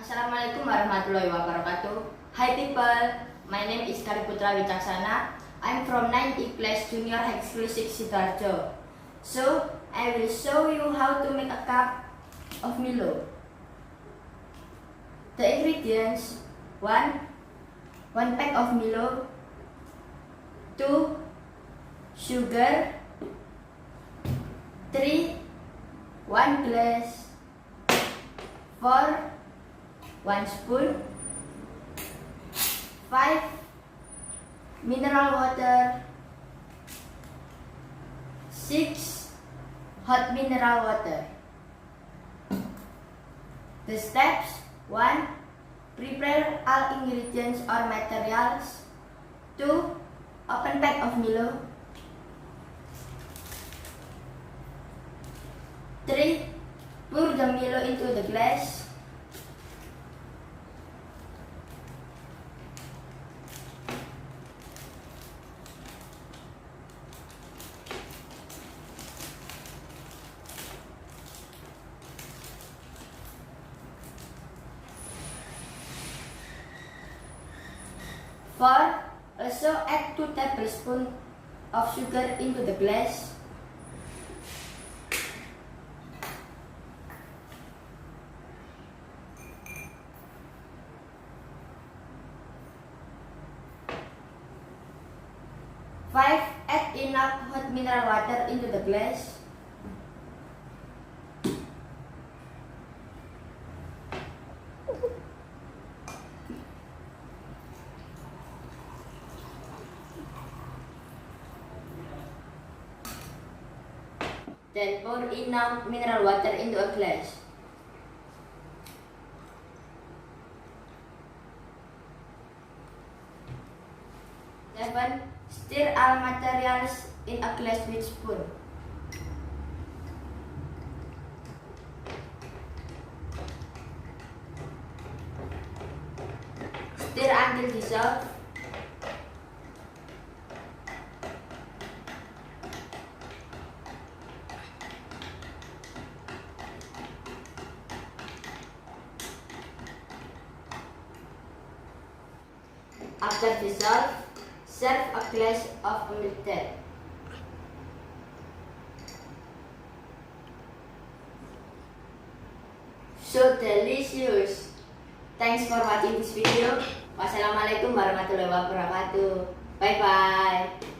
Assalamualaikum warahmatullahi wabarakatuh. Hi people, my name is Galih Putra. I'm from 9th class Junior High School 6 Sidoarjo. So, I will show you how to make a cup of Milo. The ingredients: 1 pack of Milo, 2 sugar, 3 1 glass, 4 1 spoon, 5 mineral water, 6 hot mineral water. The steps: 1. Prepare all ingredients or materials. 2. Open pack of Milo. 3. Pour the Milo into the glass. 4. Also add 2 tablespoons of sugar into the glass. 5. Add enough hot mineral water into the glass. Then pour enough mineral water into a glass. Stir all materials in a glass with spoon. Stir until dissolved. After dissolved, serve a glass of milk tea. So delicious! Thanks for watching this video. Wassalamualaikum warahmatullahi wabarakatuh. Bye bye.